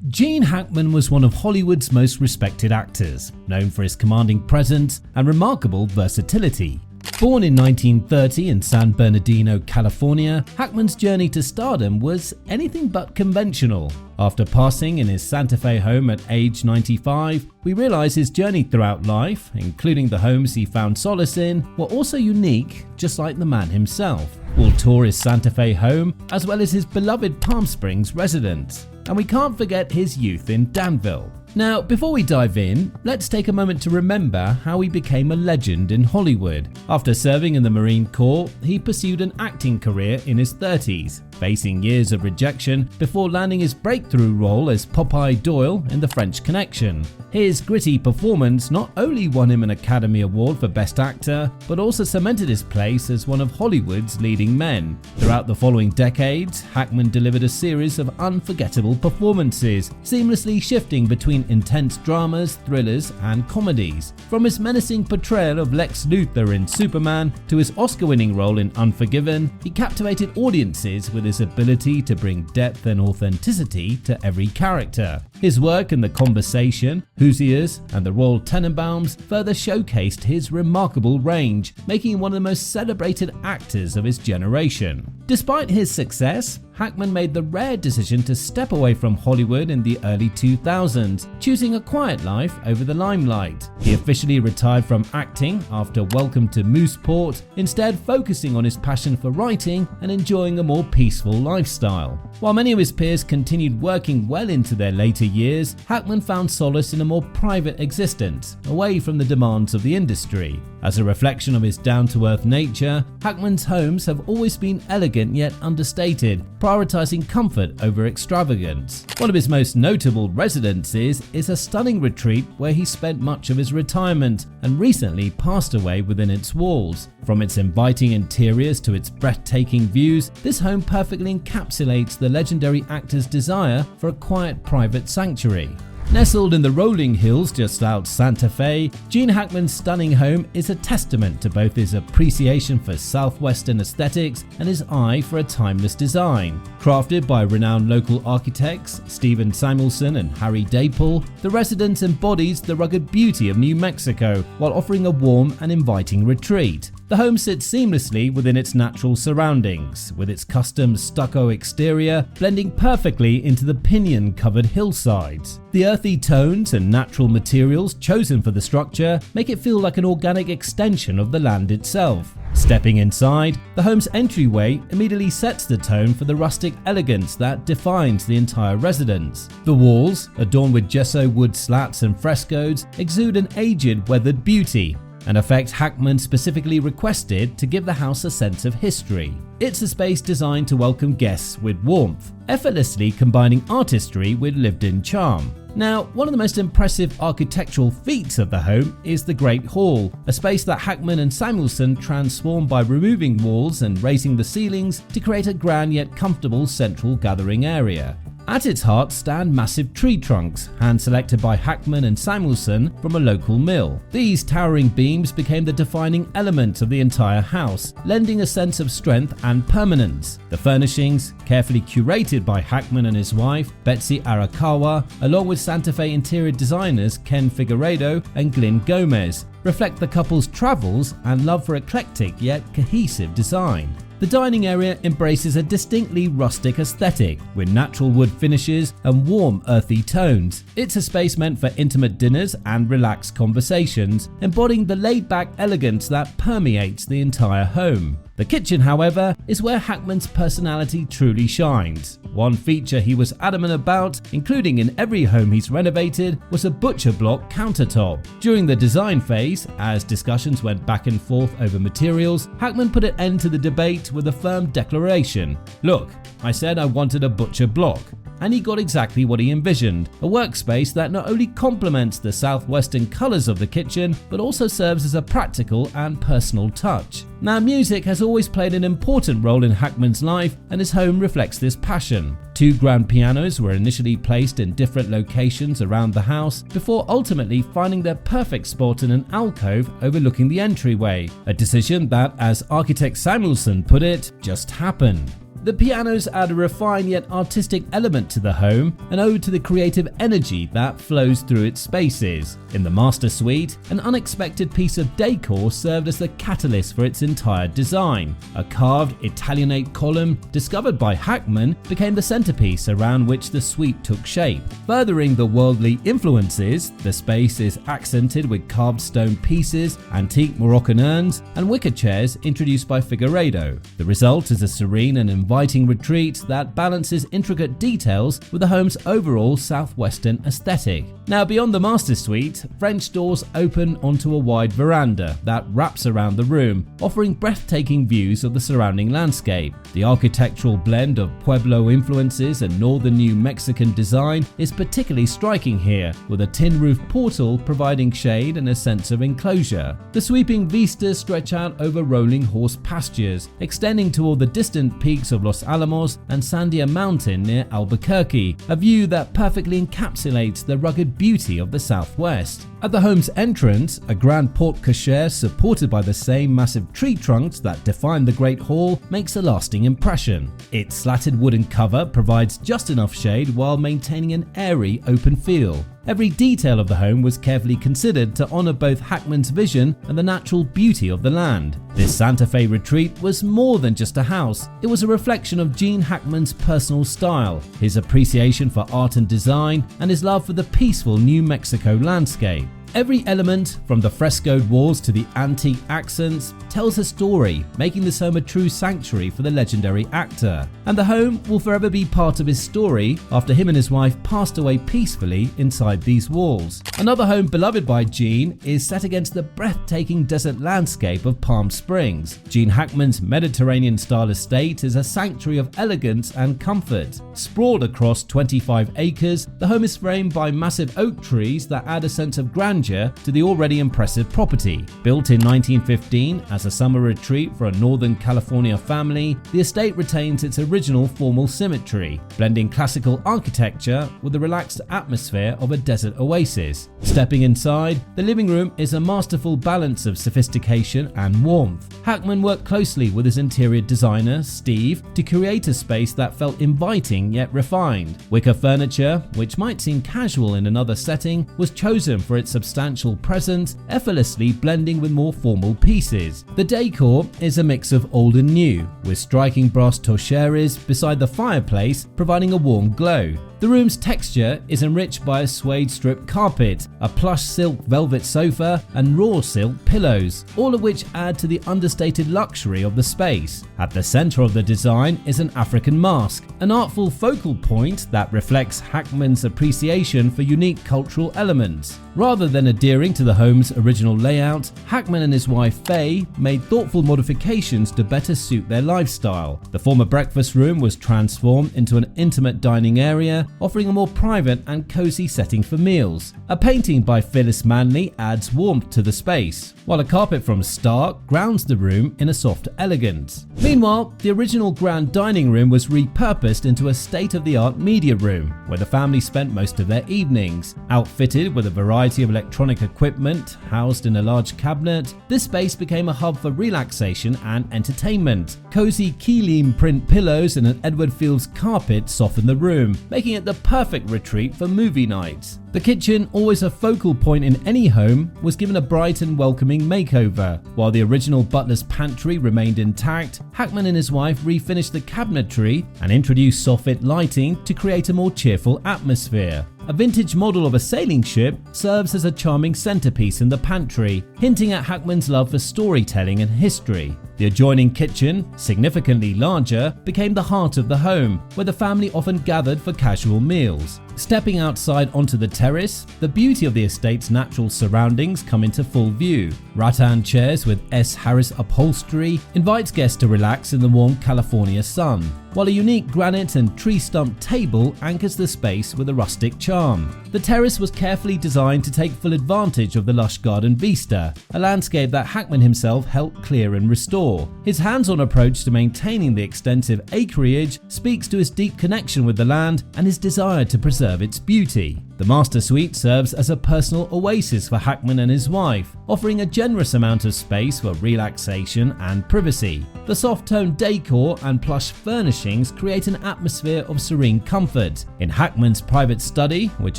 Gene Hackman was one of Hollywood's most respected actors, known for his commanding presence and remarkable versatility. Born in 1930 in San Bernardino, California, Hackman's journey to stardom was anything but conventional. After passing in his Sante Fe home at age 95, we realize his journey throughout life, including the homes he found solace in, were also unique, just like the man himself. We'll tour his Sante Fe home, as well as his beloved Palm Springs residence. And we can't forget his youth in Danville. Now, before we dive in, let's take a moment to remember how he became a legend in Hollywood. After serving in the Marine Corps, he pursued an acting career in his 30s, facing years of rejection before landing his breakthrough role as Popeye Doyle in The French Connection. His gritty performance not only won him an Academy Award for Best Actor, but also cemented his place as one of Hollywood's leading men. Throughout the following decades, Hackman delivered a series of unforgettable performances, seamlessly shifting between intense dramas, thrillers, and comedies. From his menacing portrayal of Lex Luthor in Superman to his Oscar-winning role in Unforgiven, he captivated audiences with his ability to bring depth and authenticity to every character. His work in The Conversation, Hoosiers, and The Royal Tenenbaums further showcased his remarkable range, making him one of the most celebrated actors of his generation. Despite his success, Hackman made the rare decision to step away from Hollywood in the early 2000s, choosing a quiet life over the limelight. He officially retired from acting after Welcome to Mooseport, instead focusing on his passion for writing and enjoying a more peaceful lifestyle. While many of his peers continued working well into their later years, Hackman found solace in a more private existence, away from the demands of the industry. As a reflection of his down-to-earth nature, Hackman's homes have always been elegant yet understated, prioritizing comfort over extravagance. One of his most notable residences is a stunning retreat where he spent much of his retirement and recently passed away within its walls. From its inviting interiors to its breathtaking views, this home perfectly encapsulates the legendary actor's desire for a quiet private sanctuary. Nestled in the rolling hills just out Sante Fe, Gene Hackman's stunning home is a testament to both his appreciation for Southwestern aesthetics and his eye for a timeless design. Crafted by renowned local architects Stephen Samuelson and Harry Dapel, the residence embodies the rugged beauty of New Mexico while offering a warm and inviting retreat. The home sits seamlessly within its natural surroundings, with its custom stucco exterior blending perfectly into the pinyon-covered hillsides. The earthy tones and natural materials chosen for the structure make it feel like an organic extension of the land itself. Stepping inside, the home's entryway immediately sets the tone for the rustic elegance that defines the entire residence. The walls, adorned with gesso wood slats and frescoes, exude an aged, weathered beauty, an effect Hackman specifically requested to give the house a sense of history. It's a space designed to welcome guests with warmth, effortlessly combining artistry with lived-in charm. Now, one of the most impressive architectural feats of the home is the Great Hall, a space that Hackman and Samuelson transformed by removing walls and raising the ceilings to create a grand yet comfortable central gathering area. At its heart stand massive tree trunks, hand-selected by Hackman and Samuelson from a local mill. These towering beams became the defining element of the entire house, lending a sense of strength and permanence. The furnishings, carefully curated by Hackman and his wife, Betsy Arakawa, along with Sante Fe interior designers Ken Figueredo and Glyn Gomez, reflect the couple's travels and love for eclectic yet cohesive design. The dining area embraces a distinctly rustic aesthetic, with natural wood finishes and warm, earthy tones. It's a space meant for intimate dinners and relaxed conversations, embodying the laid-back elegance that permeates the entire home. The kitchen, however, is where Hackman's personality truly shines. One feature he was adamant about, including in every home he's renovated, was a butcher block countertop. During the design phase, as discussions went back and forth over materials, Hackman put an end to the debate with a firm declaration. "Look, I said I wanted a butcher block." And he got exactly what he envisioned, a workspace that not only complements the southwestern colours of the kitchen, but also serves as a practical and personal touch. Now, music has always played an important role in Hackman's life, and his home reflects this passion. 2 grand pianos were initially placed in different locations around the house, before ultimately finding their perfect spot in an alcove overlooking the entryway, a decision that, as architect Samuelson put it, just happened. The pianos add a refined yet artistic element to the home, an ode to the creative energy that flows through its spaces. In the master suite, an unexpected piece of decor served as the catalyst for its entire design. A carved Italianate column, discovered by Hackman, became the centerpiece around which the suite took shape. Furthering the worldly influences, the space is accented with carved stone pieces, antique Moroccan urns, and wicker chairs introduced by Figueiredo. The result is a serene and inviting retreat that balances intricate details with the home's overall southwestern aesthetic. Now, beyond the master suite, French doors open onto a wide veranda that wraps around the room, offering breathtaking views of the surrounding landscape. The architectural blend of Pueblo influences and northern New Mexican design is particularly striking here, with a tin roof portal providing shade and a sense of enclosure. The sweeping vistas stretch out over rolling horse pastures, extending toward the distant peaks of Los Alamos and Sandia Mountain near Albuquerque, a view that perfectly encapsulates the rugged beauty of the Southwest. At the home's entrance, a grand porte cochere supported by the same massive tree trunks that define the Great Hall makes a lasting impression. Its slatted wooden cover provides just enough shade while maintaining an airy, open feel. Every detail of the home was carefully considered to honor both Hackman's vision and the natural beauty of the land. This Sante Fe retreat was more than just a house. It was a reflection of Gene Hackman's personal style, his appreciation for art and design, and his love for the peaceful New Mexico landscape. Every element, from the frescoed walls to the antique accents, tells a story, making this home a true sanctuary for the legendary actor. And the home will forever be part of his story after him and his wife passed away peacefully inside these walls. Another home beloved by Gene is set against the breathtaking desert landscape of Palm Springs. Gene Hackman's Mediterranean-style estate is a sanctuary of elegance and comfort. Sprawled across 25 acres, the home is framed by massive oak trees that add a sense of grandeur to the already impressive property. Built in 1915 as a summer retreat for a Northern California family, the estate retains its original formal symmetry, blending classical architecture with the relaxed atmosphere of a desert oasis. Stepping inside, the living room is a masterful balance of sophistication and warmth. Hackman worked closely with his interior designer, Steve, to create a space that felt inviting yet refined. Wicker furniture, which might seem casual in another setting, was chosen for its substantial presence, effortlessly blending with more formal pieces. The decor is a mix of old and new, with striking brass torcheries beside the fireplace providing a warm glow. The room's texture is enriched by a suede strip carpet, a plush silk velvet sofa, and raw silk pillows, all of which add to the understated luxury of the space. At the center of the design is an African mask, an artful focal point that reflects Hackman's appreciation for unique cultural elements. Rather than adhering to the home's original layout, Hackman and his wife Faye made thoughtful modifications to better suit their lifestyle. The former breakfast room was transformed into an intimate dining area, offering a more private and cozy setting for meals. A painting by Phyllis Manley adds warmth to the space, while a carpet from Stark grounds the room in a soft elegance. Meanwhile, the original grand dining room was repurposed into a state-of-the-art media room, where the family spent most of their evenings. Outfitted with a variety of electronic equipment housed in a large cabinet, this space became a hub for relaxation and entertainment. Cozy Keelim print pillows and an Edward Fields carpet soften the room, making it the perfect retreat for movie nights. The kitchen, always a focal point in any home, was given a bright and welcoming makeover. While the original butler's pantry remained intact, Hackman and his wife refinished the cabinetry and introduced soffit lighting to create a more cheerful atmosphere. A vintage model of a sailing ship serves as a charming centerpiece in the pantry, hinting at Hackman's love for storytelling and history. The adjoining kitchen, significantly larger, became the heart of the home, where the family often gathered for casual meals. Stepping outside onto the terrace, the beauty of the estate's natural surroundings come into full view. Rattan chairs with S. Harris upholstery invites guests to relax in the warm California sun, while a unique granite and tree stump table anchors the space with a rustic charm. The terrace was carefully designed to take full advantage of the lush garden vista, a landscape that Hackman himself helped clear and restore. His hands-on approach to maintaining the extensive acreage speaks to his deep connection with the land and his desire to preserve its beauty. The master suite serves as a personal oasis for Hackman and his wife, offering a generous amount of space for relaxation and privacy. The soft-toned decor and plush furnishings create an atmosphere of serene comfort. In Hackman's private study, which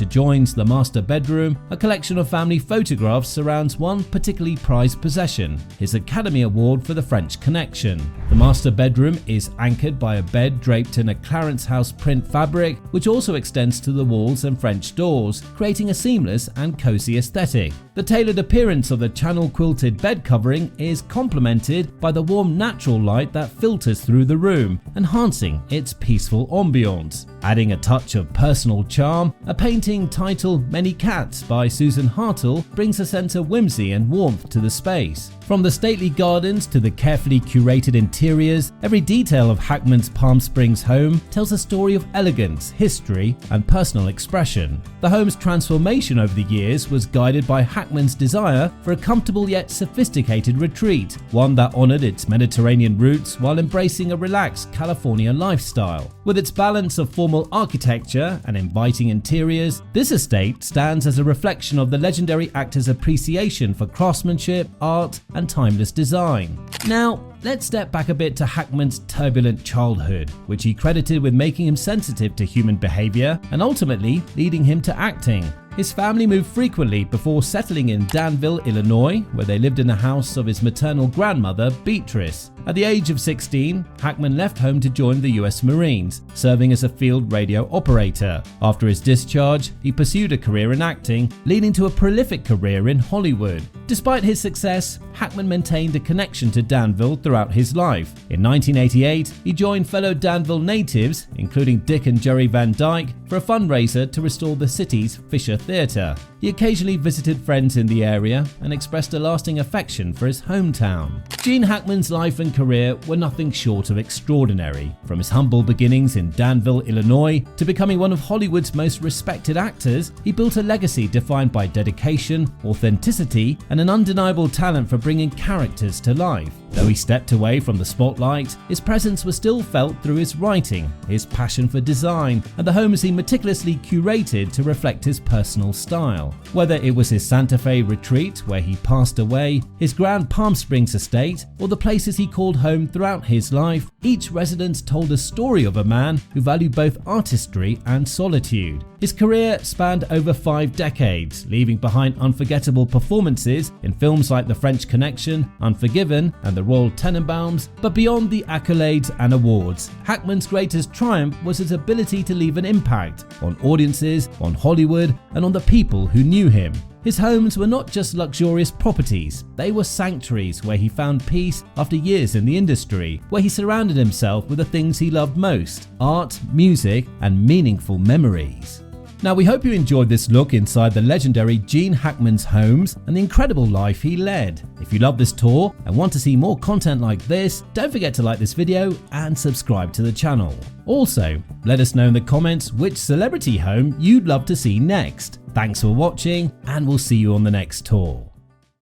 adjoins the master bedroom, a collection of family photographs surrounds one particularly prized possession, his Academy Award for the French Connection. The master bedroom is anchored by a bed draped in a Clarence House print fabric, which also extends to the walls and French doors, creating a seamless and cozy aesthetic. The tailored appearance of the channel quilted bed covering is complemented by the warm natural light that filters through the room, enhancing its peaceful ambiance. Adding a touch of personal charm, a painting titled Many Cats by Susan Hartle brings a sense of whimsy and warmth to the space. From the stately gardens to the carefully curated interiors, every detail of Hackman's Palm Springs home tells a story of elegance, history, and personal expression. The home's transformation over the years was guided by Hackman's desire for a comfortable yet sophisticated retreat, one that honored its Mediterranean roots while embracing a relaxed California lifestyle. With its balance of formal architecture and inviting interiors, this estate stands as a reflection of the legendary actor's appreciation for craftsmanship, art, and timeless design. Now, let's step back a bit to Hackman's turbulent childhood, which he credited with making him sensitive to human behavior and ultimately leading him to acting. His family moved frequently before settling in Danville, Illinois, where they lived in the house of his maternal grandmother, Beatrice. At the age of 16, Hackman left home to join the US Marines, serving as a field radio operator. After his discharge, he pursued a career in acting, leading to a prolific career in Hollywood. Despite his success, Hackman maintained a connection to Danville throughout his life. In 1988, he joined fellow Danville natives, including Dick and Jerry Van Dyke, for a fundraiser to restore the city's Fisher Theatre. He occasionally visited friends in the area and expressed a lasting affection for his hometown. Gene Hackman's life and career were nothing short of extraordinary. From his humble beginnings in Danville, Illinois, to becoming one of Hollywood's most respected actors, he built a legacy defined by dedication, authenticity, and an undeniable talent for bringing characters to life. Though he stepped away from the spotlight, his presence was still felt through his writing, his passion for design, and the homes he meticulously curated to reflect his personal style. Whether it was his Sante Fe retreat where he passed away, his Grand Palm Springs estate, or the places he called home throughout his life, each residence told a story of a man who valued both artistry and solitude. His career spanned over 5 decades, leaving behind unforgettable performances in films like The French Connection, Unforgiven, and The Royal Tenenbaums. But beyond the accolades and awards, Hackman's greatest triumph was his ability to leave an impact on audiences, on Hollywood, and on the people who knew him. His homes were not just luxurious properties, they were sanctuaries where he found peace after years in the industry, where he surrounded himself with the things he loved most: art, music, and meaningful memories. Now, we hope you enjoyed this look inside the legendary Gene Hackman's homes and the incredible life he led. If you love this tour and want to see more content like this, don't forget to like this video and subscribe to the channel. Also, let us know in the comments which celebrity home you'd love to see next. Thanks for watching, and we'll see you on the next tour.